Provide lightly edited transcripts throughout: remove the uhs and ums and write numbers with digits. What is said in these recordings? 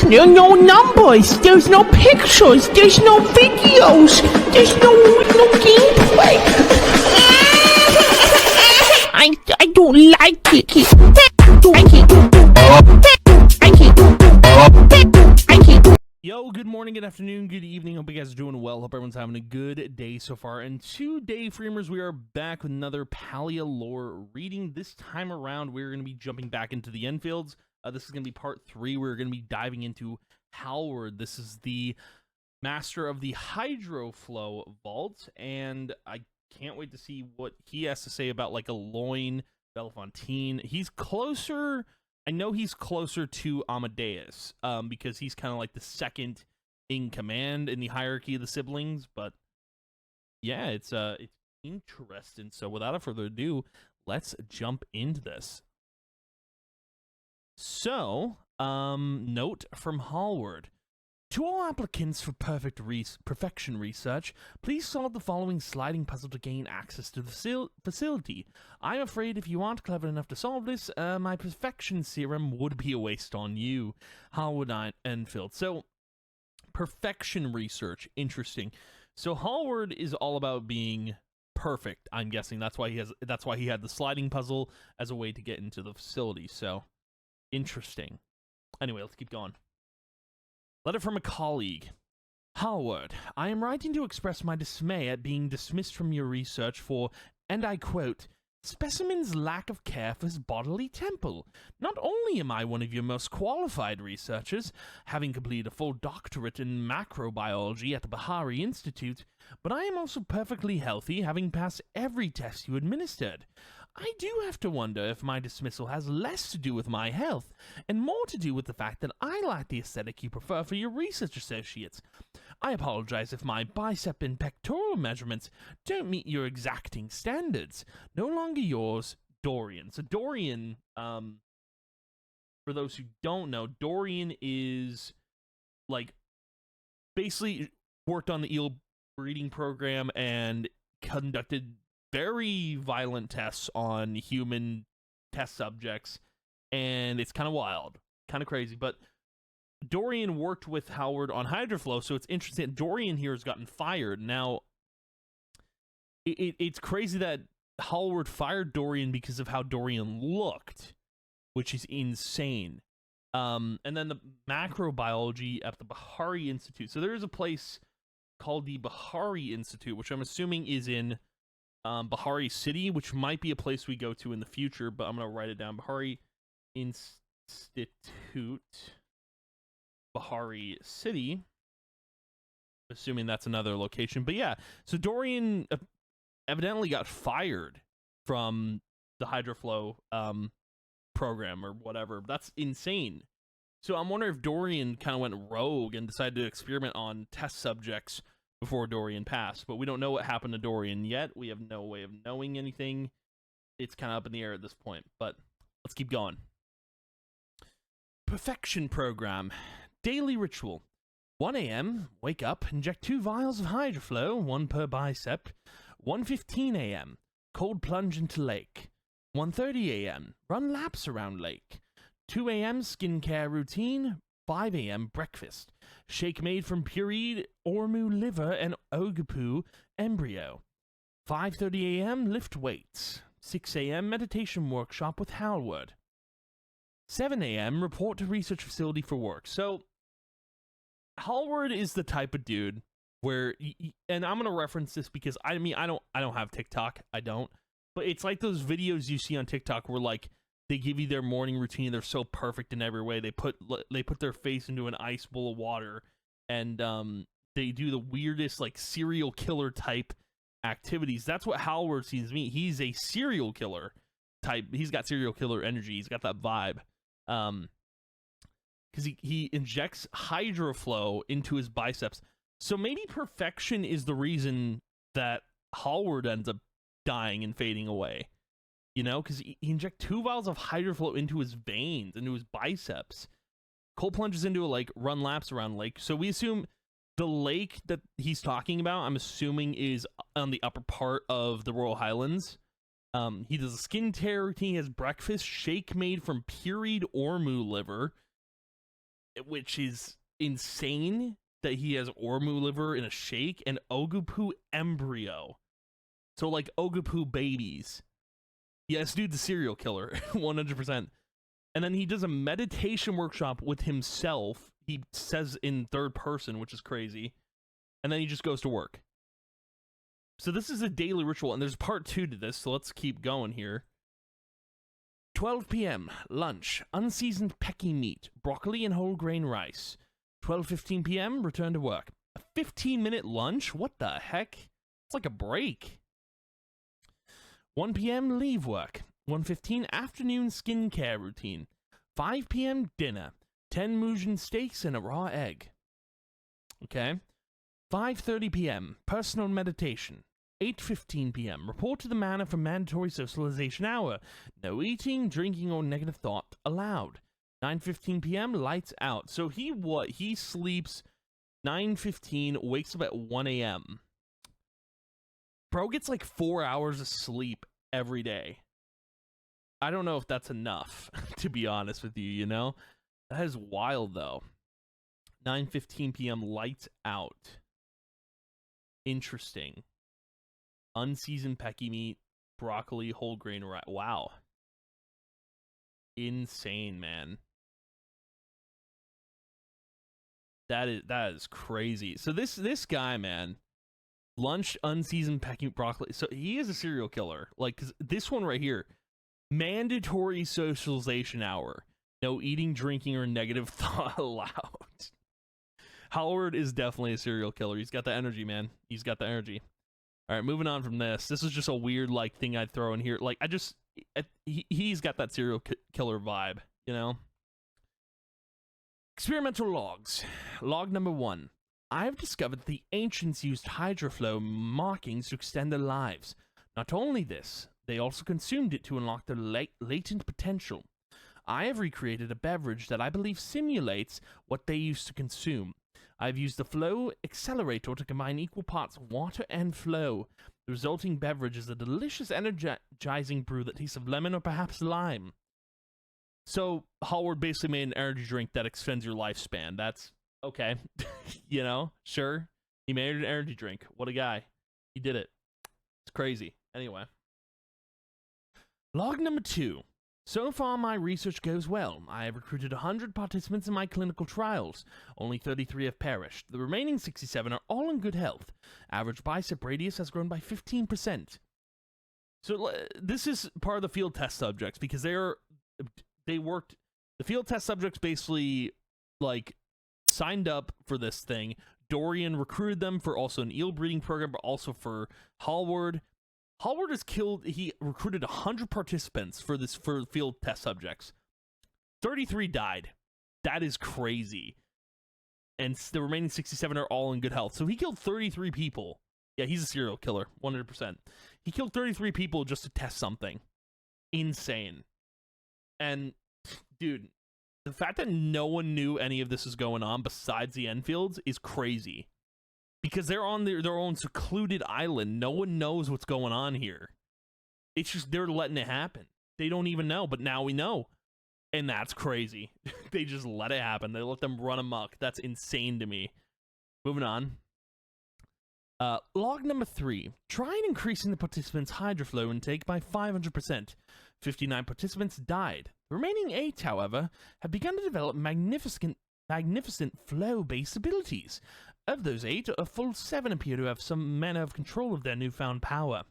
no numbers, there's no pictures, there's no videos, there's no gameplay. I don't like it. Yo, good morning, good afternoon, good evening. Hope you guys are doing well. Hope everyone's having a good day so far. And today, Freemers, we are back with another Palia lore reading. This time around, we're going to be jumping back into the Enfields. This is going to be part 3. We're going to be diving into Howard. This is the master of the Hydroflow Vault, and I can't wait to see what he has to say about, like, a loin, Belafontaine. He's closer... I know he's closer to Amadeus, because he's kind of like the second in command in the hierarchy of the siblings, but yeah, it's interesting. So without further ado, let's jump into this. So, note from Hallward. To all applicants for perfection research, please solve the following sliding puzzle to gain access to the facility. I'm afraid if you aren't clever enough to solve this, my perfection serum would be a waste on you. Howard Enfield. So, perfection research, interesting. So Hallward is all about being perfect. I'm guessing that's why he had the sliding puzzle as a way to get into the facility. So, interesting. Anyway, let's keep going. Letter from a colleague. Howard, I am writing to express my dismay at being dismissed from your research for, and I quote, specimen's lack of care for his bodily temple. Not only am I one of your most qualified researchers, having completed a full doctorate in macrobiology at the Bahari Institute, but I am also perfectly healthy, having passed every test you administered. I do have to wonder if my dismissal has less to do with my health, and more to do with the fact that I lack the aesthetic you prefer for your research associates. I apologize if my bicep and pectoral measurements don't meet your exacting standards. No longer yours, Dorian. So Dorian, for those who don't know, Dorian is, like, basically worked on the eel breeding program and conducted very violent tests on human test subjects, and it's kind of wild, kind of crazy, but Dorian worked with Howard on Hydroflow, so it's interesting. Dorian here has gotten fired. Now, it's crazy that Howard fired Dorian because of how Dorian looked, which is insane. And then the macrobiology at the Bahari Institute. So there is a place called the Bahari Institute, which I'm assuming is in Bahari City, which might be a place we go to in the future, but I'm going to write it down. Bahari Institute, Bahari City, assuming that's another location. But yeah, so Dorian evidently got fired from the Hydroflow program or whatever. That's insane. So I'm wondering if Dorian kind of went rogue and decided to experiment on test subjects before Dorian passed, but we don't know what happened to Dorian yet. We have no way of knowing anything. It's kind of up in the air at this point, but let's keep going. Perfection program. Daily ritual. 1 a.m., wake up, inject 2 vials of Hydroflow, 1 per bicep. 1:15 a.m., cold plunge into lake. 1:30 a.m., run laps around lake. 2 a.m., skincare routine. 5 a.m. breakfast. Shake made from pureed ormu liver and ogapu embryo. 5:30 a.m. lift weights. 6 a.m. meditation workshop with Howard. 7 a.m. report to research facility for work. So Howard is the type of dude where, and I'm gonna reference this because I don't have TikTok. I don't, but it's like those videos you see on TikTok where, like, they give you their morning routine. They're so perfect in every way. They put their face into an ice bowl of water, and they do the weirdest, like, serial killer type activities. That's what Howard seems to me. He's a serial killer type. He's got serial killer energy. He's got that vibe. Because he injects Hydroflow into his biceps. So maybe perfection is the reason that Howard ends up dying and fading away. You know, because he injects 2 vials of Hydroflow into his veins, into his biceps. Cold plunges into a lake, run laps around lake. So we assume the lake that he's talking about, I'm assuming, is on the upper part of the Royal Highlands. He does a skin care routine. He has breakfast, shake made from pureed ormu liver. which is insane that he has Ormu liver in a shake, and Ogupu embryo. So, like, Ogupu babies. Yes, dude, the serial killer, 100%. And then he does a meditation workshop with himself. He says in third person, which is crazy. And then he just goes to work. So this is a daily ritual, and there's part 2 to this, so let's keep going here. 12 p.m., lunch, unseasoned pecky meat, broccoli and whole grain rice. 12:15 p.m., return to work. A 15-minute lunch? What the heck? It's like a break. 1 p.m., leave work. 1:15, afternoon skincare routine. 5 p.m., dinner. 10 Mujin steaks and a raw egg. Okay. 5:30 p.m., personal meditation. 8:15 p.m., report to the manor for mandatory socialization hour. No eating, drinking, or negative thought allowed. 9:15 p.m., lights out. So he sleeps 9:15, wakes up at 1 a.m. Bro gets like 4 hours of sleep every day. I don't know if that's enough, to be honest with you, you know? That is wild, though. 9:15 p.m., lights out. Interesting. Unseasoned pecky meat, broccoli, whole grain rice. Wow. Insane, man. That is crazy. So this guy, man, lunch, unseasoned pecky broccoli. So he is a serial killer. Like, 'cause this one right here, mandatory socialization hour. No eating, drinking, or negative thought allowed. Howard is definitely a serial killer. He's got the energy, man. He's got the energy. All right, moving on from this. This is just a weird, like, thing I'd throw in here. Like, he's got that serial killer vibe, you know? Experimental logs. Log number 1. I have discovered that the ancients used hydroflow markings to extend their lives. Not only this, they also consumed it to unlock their latent potential. I have recreated a beverage that I believe simulates what they used to consume. I've used the flow accelerator to combine equal parts water and flow. The resulting beverage is a delicious energizing brew that tastes of lemon or perhaps lime. So, Howard basically made an energy drink that extends your lifespan. That's okay. You know, sure. He made an energy drink. What a guy. He did it. It's crazy. Anyway. Log number 2. So far, my research goes well. I have recruited 100 participants in my clinical trials. Only 33 have perished. The remaining 67 are all in good health. Average bicep radius has grown by 15%. So this is part of the field test subjects because the field test subjects basically like signed up for this thing. Dorian recruited them for also an eel breeding program, but also for Hallward. Hallward he recruited 100 participants for field test subjects. 33 died. That is crazy. And the remaining 67 are all in good health. So he killed 33 people. Yeah, he's a serial killer, 100%. He killed 33 people just to test something. Insane. And, dude, the fact that no one knew any of this is going on besides the Enfields is crazy. Because they're on their own secluded island. No one knows what's going on here. It's just they're letting it happen. They don't even know, but now we know. And that's crazy. They just let it happen. They let them run amok. That's insane to me. Moving on. Log number 3. Try increasing the participants' hydroflow intake by 500%. 59 participants died. The remaining 8, however, have begun to develop magnificent flow-based abilities. Of those 8, a full 7 appear to have some manner of control of their newfound power.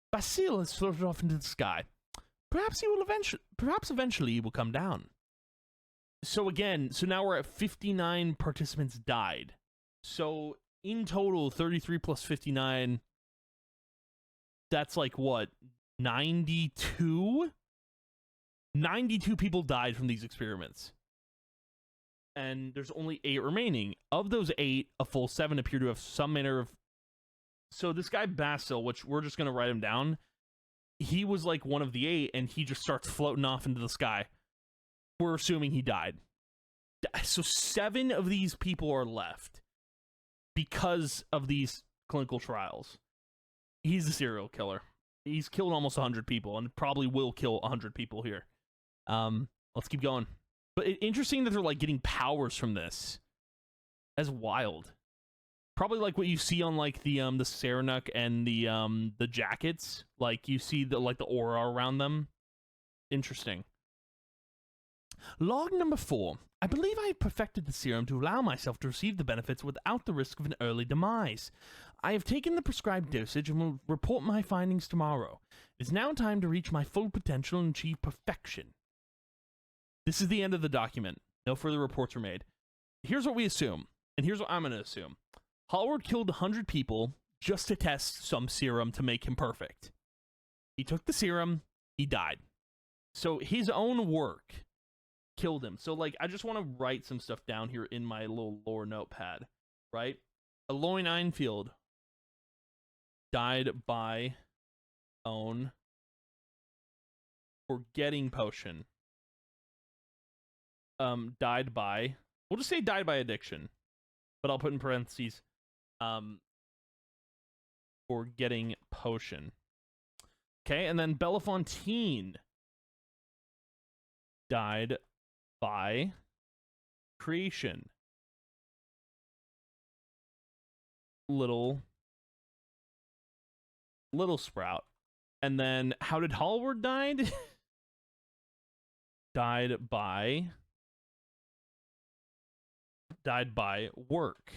Basil has floated off into the sky. Perhaps eventually he will come down. So now we're at 59 participants died. So in total, 33 plus 59, that's like what, 92? 92 people died from these experiments. And there's only 8 remaining. Of those 8, a full 7 appear to have some manner of... So this guy Basil, which we're just going to write him down, he was like one of the 8, and he just starts floating off into the sky. We're assuming he died. So 7 of these people are left because of these clinical trials. He's a serial killer. He's killed almost 100 people, and probably will kill 100 people here. Let's keep going. But interesting that they're like getting powers from this. That's wild. Probably like what you see on like the Serenuk and the jackets. Like you see the aura around them. Interesting. Log number 4. I believe I have perfected the serum to allow myself to receive the benefits without the risk of an early demise. I have taken the prescribed dosage and will report my findings tomorrow. It is now time to reach my full potential and achieve perfection. This is the end of the document. No further reports were made. Here's what we assume, and here's what I'm going to assume. Hallward killed 100 people just to test some serum to make him perfect. He took the serum, he died. So his own work killed him. So like I just want to write some stuff down here in my little lore notepad, right? Aloin Enfield died by own forgetting potion. Died by, we'll just say died by addiction, but I'll put in parentheses forgetting potion. Okay, and then Belafontaine died by creation. Little Sprout. And then how did Hallward died? died by work.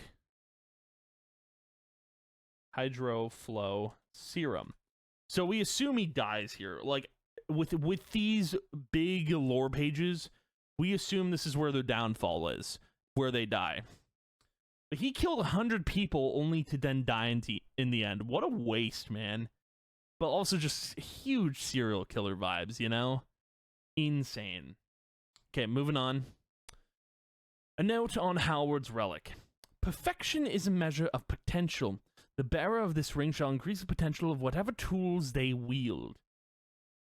Hydroflow serum. So we assume he dies here. Like with these big lore pages, we assume this is where their downfall is, where they die. But he killed 100 people only to then die in the end. What a waste, man. But also just huge serial killer vibes, you know? Insane. Okay, moving on. A note on Hallward's relic. Perfection is a measure of potential. The bearer of this ring shall increase the potential of whatever tools they wield.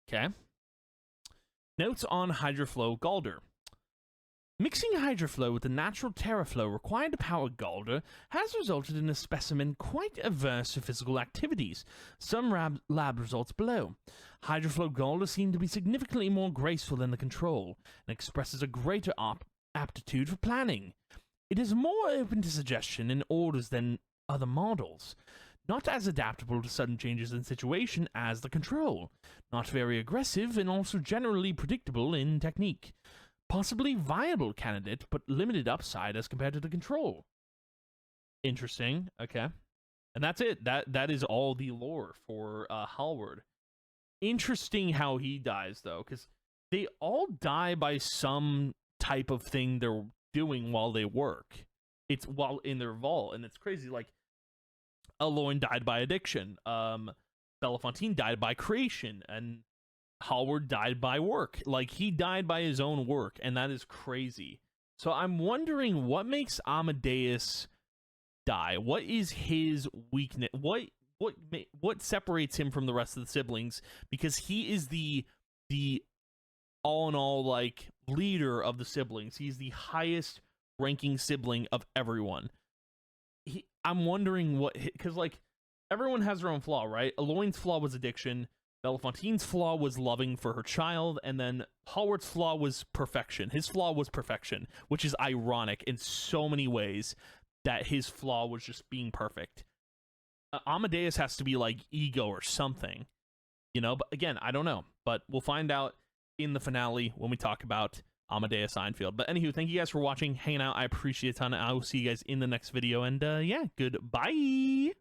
Okay. Notes on Hydroflow Galder. Mixing Hydroflow with the natural Terraflow required to power Galder has resulted in a specimen quite averse to physical activities. Some lab results below. Hydroflow Galder seem to be significantly more graceful than the control, and expresses a greater aptitude for planning. It is more open to suggestion in orders than other models. Not as adaptable to sudden changes in situation as the control. Not very aggressive and also generally predictable in technique. Possibly viable candidate, but limited upside as compared to the control. Interesting. Okay. And that's it. That is all the lore for Hallward. Interesting how he dies, though, because they all die by some type of thing they're doing while they work. It's while in their vault, and it's crazy. Like, Aloin died by addiction. Belafontaine died by creation, and Hallward died by work. Like, he died by his own work, and that is crazy. So I'm wondering what makes Amadeus die. What is his weakness? What separates him from the rest of the siblings? Because he is the all in all, like, leader of the siblings. He's the highest ranking sibling of everyone. I'm wondering what, because like everyone has their own flaw, right? Aloin's flaw was addiction. Belafontaine's flaw was loving for her child, and then Hallward's flaw was perfection. His flaw was perfection, which is ironic in so many ways that his flaw was just being perfect. Amadeus has to be like ego or something, you know? But again, I don't know. But we'll find out in the finale when we talk about Amadeus Enfield. But anywho, thank you guys for watching, hanging out. I appreciate it a ton. I will see you guys in the next video, and yeah, goodbye.